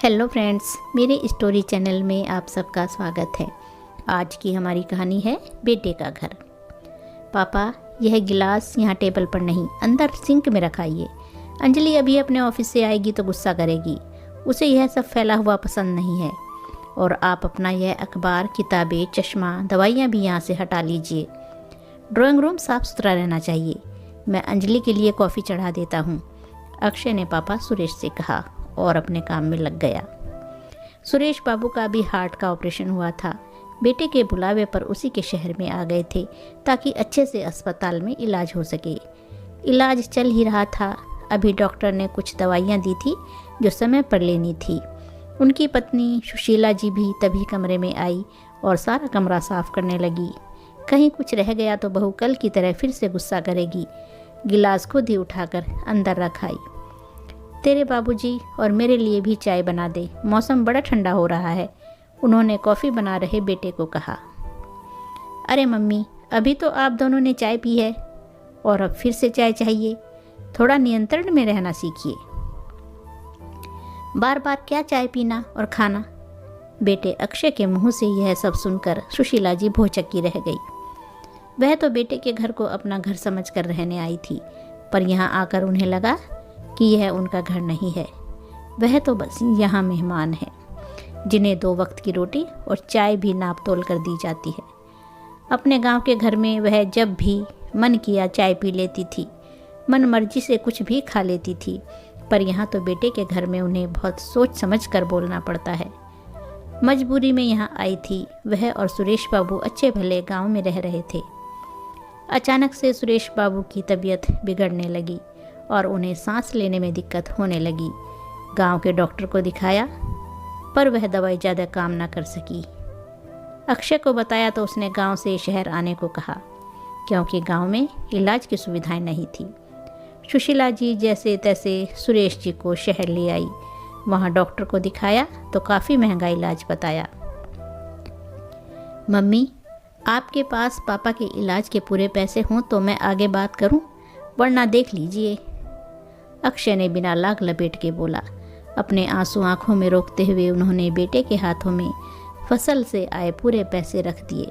Hello friends, मेरे story channel में आप सबका स्वागत है। आज की हमारी कहानी है बेटे का घर। पापा, यह गिलास यहाँ टेबल पर नहीं, अंदर सिंक में रखाइए। अंजलि अभी अपने ऑफिस से आएगी तो गुस्सा करेगी। उसे यह सब फैला हुआ पसंद नहीं है। और आप अपना यह अखबार, किताबें, चश्मा, दवाइयाँ भी यहाँ से हटा लीजिए। ड्राइंग रूम साफ सुथरा रहना चाहिए। मैं अंजलि के लिए कॉफ़ी चढ़ा देता हूँ, अक्षय ने पापा सुरेश से कहा और अपने काम में लग गया। सुरेश बाबू का भी हार्ट का ऑपरेशन हुआ था। बेटे के बुलावे पर उसी के शहर में आ गए थे ताकि अच्छे से अस्पताल में इलाज हो सके। इलाज चल ही रहा था। अभी डॉक्टर ने कुछ दवाइयाँ दी थी जो समय पर लेनी थी। उनकी पत्नी सुशीला जी भी तभी कमरे में आई और सारा कमरा साफ करने लगी। कहीं कुछ रह गया तो बहू कल की तरह फिर से गुस्सा करेगी। गिलास खुद ही उठाकर अंदर रखाई। तेरे बाबूजी और मेरे लिए भी चाय बना दे, मौसम बड़ा ठंडा हो रहा है, उन्होंने कॉफ़ी बना रहे बेटे को कहा। अरे मम्मी, अभी तो आप दोनों ने चाय पी है और अब फिर से चाय चाहिए। थोड़ा नियंत्रण में रहना सीखिए। बार बार क्या चाय पीना और खाना। बेटे अक्षय के मुंह से यह सब सुनकर सुशीला जी भौचक्की रह गई। वह तो बेटे के घर को अपना घर समझकर रहने आई थी, पर यहाँ आकर उन्हें लगा कि यह उनका घर नहीं है। वह तो बस यहाँ मेहमान है, जिन्हें 2 वक्त की रोटी और चाय भी नाप तोल कर दी जाती है। अपने गांव के घर में वह जब भी मन किया चाय पी लेती थी, मन मर्जी से कुछ भी खा लेती थी, पर यहाँ तो बेटे के घर में उन्हें बहुत सोच समझ कर बोलना पड़ता है। मजबूरी में यहाँ आई थी। वह और सुरेश बाबू अच्छे भले गाँव में रह रहे थे। अचानक से सुरेश बाबू की तबीयत बिगड़ने लगी और उन्हें सांस लेने में दिक्कत होने लगी। गांव के डॉक्टर को दिखाया, पर वह दवाई ज़्यादा काम ना कर सकी। अक्षय को बताया तो उसने गांव से शहर आने को कहा, क्योंकि गांव में इलाज की सुविधाएं नहीं थी। सुशीला जी जैसे तैसे सुरेश जी को शहर ले आई। वहां डॉक्टर को दिखाया तो काफ़ी महंगा इलाज बताया। मम्मी, आपके पास पापा के इलाज के पूरे पैसे हों तो मैं आगे बात करूं, वरना देख लीजिए, अक्षय ने बिना लाग लपेट के बोला। अपने आंसू आंखों में रोकते हुए उन्होंने बेटे के हाथों में फसल से आए पूरे पैसे रख दिए।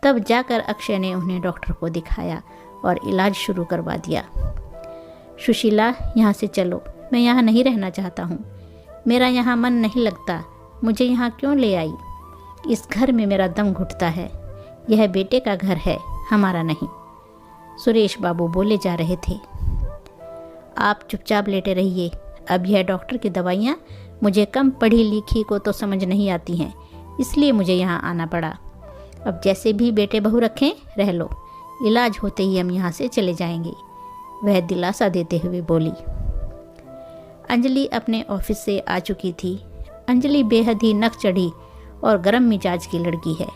तब जाकर अक्षय ने उन्हें डॉक्टर को दिखाया और इलाज शुरू करवा दिया। सुशीला, यहाँ से चलो, मैं यहाँ नहीं रहना चाहता हूँ। मेरा यहाँ मन नहीं लगता। मुझे यहाँ क्यों ले आई? इस घर में मेरा दम घुटता है। यह बेटे का घर है, हमारा नहीं। सुरेश बाबू बोले जा रहे थे। आप चुपचाप लेटे रहिए। अब यह डॉक्टर की दवाइयाँ मुझे कम पढ़ी लिखी को तो समझ नहीं आती हैं, इसलिए मुझे यहाँ आना पड़ा। अब जैसे भी बेटे बहू रखें, रह लो। इलाज होते ही हम यहाँ से चले जाएंगे, वह दिलासा देते हुए बोली। अंजलि अपने ऑफिस से आ चुकी थी। अंजलि बेहद ही नक चढ़ी और गर्म मिजाज की लड़की है,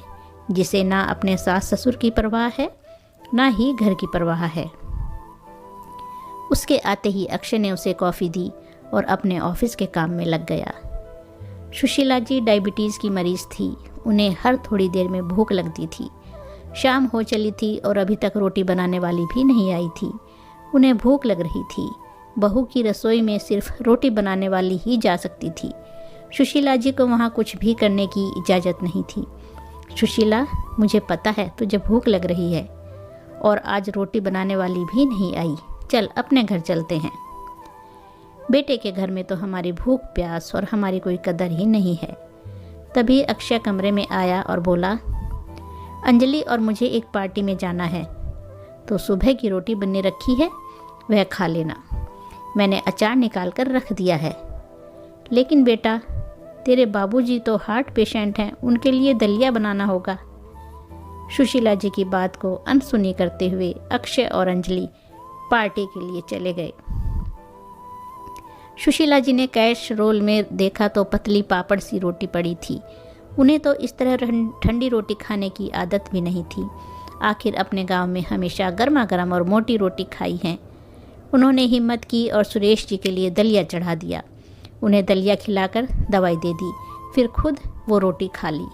जिसे ना अपने सास ससुर की परवाह है, ना ही घर की परवाह है। उसके आते ही अक्षय ने उसे कॉफ़ी दी और अपने ऑफिस के काम में लग गया। सुशीला जी डायबिटीज़ की मरीज़ थी। उन्हें हर थोड़ी देर में भूख लगती थी। शाम हो चली थी और अभी तक रोटी बनाने वाली भी नहीं आई थी। उन्हें भूख लग रही थी। बहू की रसोई में सिर्फ रोटी बनाने वाली ही जा सकती थी। सुशीला जी को वहाँ कुछ भी करने की इजाज़त नहीं थी। सुशीला, मुझे पता है तुझे भूख लग रही है और आज रोटी बनाने वाली भी नहीं आई। चल अपने घर चलते हैं। बेटे के घर में तो हमारी भूख प्यास और हमारी कोई कदर ही नहीं है। तभी अक्षय कमरे में आया और बोला, अंजलि और मुझे एक पार्टी में जाना है, तो सुबह की रोटी बनने रखी है, वह खा लेना। मैंने अचार निकाल कर रख दिया है। लेकिन बेटा, तेरे बाबूजी तो हार्ट पेशेंट हैं, उनके लिए दलिया बनाना होगा। सुशीला जी की बात को अनसुनी करते हुए अक्षय और अंजलि पार्टी के लिए चले गए। सुशीला जी ने कैश रोल में देखा तो पतली पापड़ सी रोटी पड़ी थी। उन्हें तो इस तरह ठंडी रोटी खाने की आदत भी नहीं थी। आखिर अपने गांव में हमेशा गर्मा गर्म और मोटी रोटी खाई है। उन्होंने हिम्मत की और सुरेश जी के लिए दलिया चढ़ा दिया। उन्हें दलिया खिलाकर दवाई दे दी, फिर खुद वो रोटी खा ली।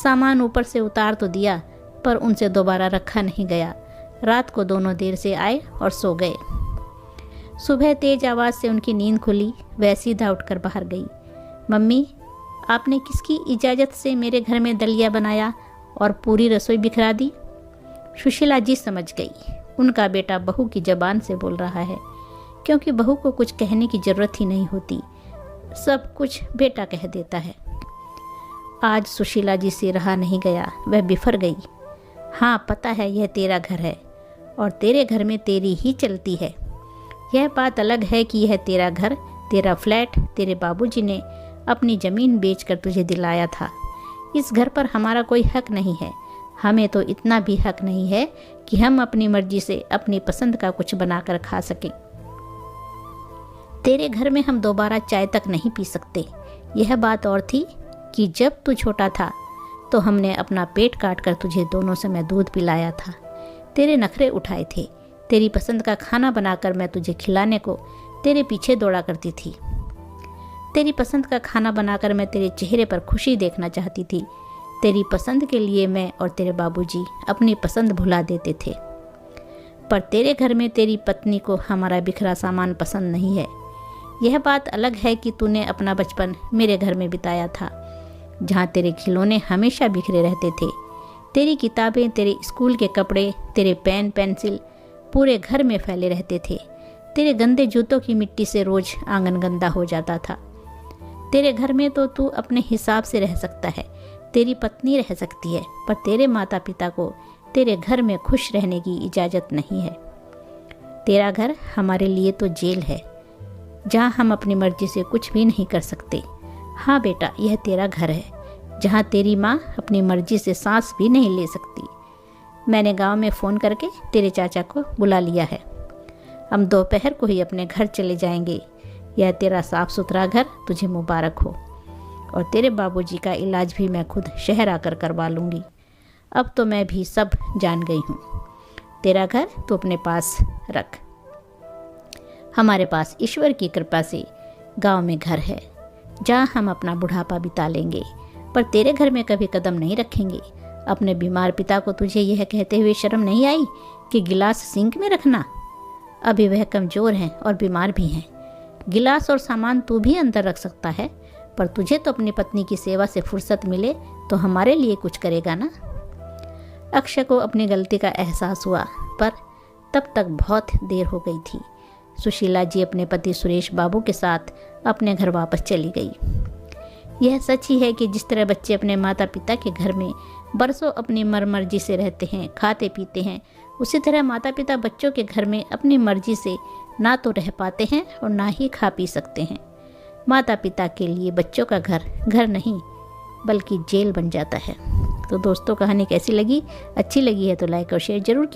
सामान ऊपर से उतार तो दिया, पर उनसे दोबारा रखा नहीं गया। रात को दोनों देर से आए और सो गए। सुबह तेज आवाज़ से उनकी नींद खुली। वह सीधा उठकर बाहर गई। मम्मी, आपने किसकी इजाज़त से मेरे घर में दलिया बनाया और पूरी रसोई बिखरा दी? सुशीला जी समझ गई, उनका बेटा बहू की ज़बान से बोल रहा है, क्योंकि बहू को कुछ कहने की ज़रूरत ही नहीं होती, सब कुछ बेटा कह देता है। आज सुशीला जी से रहा नहीं गया, वह बिफर गई। हाँ, पता है यह तेरा घर है और तेरे घर में तेरी ही चलती है। यह बात अलग है कि यह तेरा घर, तेरा फ्लैट तेरे बाबूजी ने अपनी ज़मीन बेचकर तुझे दिलाया था। इस घर पर हमारा कोई हक नहीं है। हमें तो इतना भी हक नहीं है कि हम अपनी मर्जी से अपनी पसंद का कुछ बनाकर खा सकें। तेरे घर में हम दोबारा चाय तक नहीं पी सकते। यह बात और थी कि जब तू छोटा था तो हमने अपना पेट काट कर तुझे दोनों समय दूध पिलाया था, तेरे नखरे उठाए थे, तेरी पसंद का खाना बनाकर मैं तुझे खिलाने को तेरे पीछे दौड़ा करती थी। तेरी पसंद का खाना बनाकर मैं तेरे चेहरे पर खुशी देखना चाहती थी। तेरी पसंद के लिए मैं और तेरे बाबूजी अपनी पसंद भुला देते थे। पर तेरे घर में तेरी पत्नी को हमारा बिखरा सामान पसंद नहीं है। यह बात अलग है कि तूने अपना बचपन मेरे घर में बिताया था, जहाँ तेरे खिलौने हमेशा बिखरे रहते थे। तेरी किताबें, तेरे स्कूल के कपड़े, तेरे पेन पेंसिल पूरे घर में फैले रहते थे। तेरे गंदे जूतों की मिट्टी से रोज आंगन गंदा हो जाता था। तेरे घर में तो तू अपने हिसाब से रह सकता है, तेरी पत्नी रह सकती है, पर तेरे माता पिता को तेरे घर में खुश रहने की इजाज़त नहीं है। तेरा घर हमारे लिए तो जेल है, जहाँ हम अपनी मर्जी से कुछ भी नहीं कर सकते। हाँ बेटा, यह तेरा घर है, जहाँ तेरी माँ अपनी मर्जी से सांस भी नहीं ले सकती। मैंने गांव में फ़ोन करके तेरे चाचा को बुला लिया है। हम दोपहर को ही अपने घर चले जाएंगे। यह तेरा साफ़ सुथरा घर तुझे मुबारक हो, और तेरे बाबूजी का इलाज भी मैं खुद शहर आकर करवा लूँगी। अब तो मैं भी सब जान गई हूँ। तेरा घर तू अपने पास रख। हमारे पास ईश्वर की कृपा से गांव में घर है, जहाँ हम अपना बुढ़ापा बिता लेंगे, पर तेरे घर में कभी कदम नहीं रखेंगे। अपने बीमार पिता को तुझे यह कहते हुए शर्म नहीं आई कि गिलास सिंक में रखना? अभी वह कमज़ोर हैं और बीमार भी हैं। गिलास और सामान तू भी अंदर रख सकता है, पर तुझे तो अपनी पत्नी की सेवा से फुर्सत मिले तो हमारे लिए कुछ करेगा ना। अक्षय को अपनी गलती का एहसास हुआ, पर तब तक बहुत देर हो गई थी। सुशीला जी अपने पति सुरेश बाबू के साथ अपने घर वापस चली गई। यह सच ही है कि जिस तरह बच्चे अपने माता पिता के घर में बरसों अपनी मर्जी से रहते हैं, खाते पीते हैं, उसी तरह माता पिता बच्चों के घर में अपनी मर्जी से ना तो रह पाते हैं और ना ही खा पी सकते हैं। माता पिता के लिए बच्चों का घर घर नहीं बल्कि जेल बन जाता है। तो दोस्तों, कहानी कैसी लगी? अच्छी लगी है तो लाइक और शेयर जरूर कीजिए।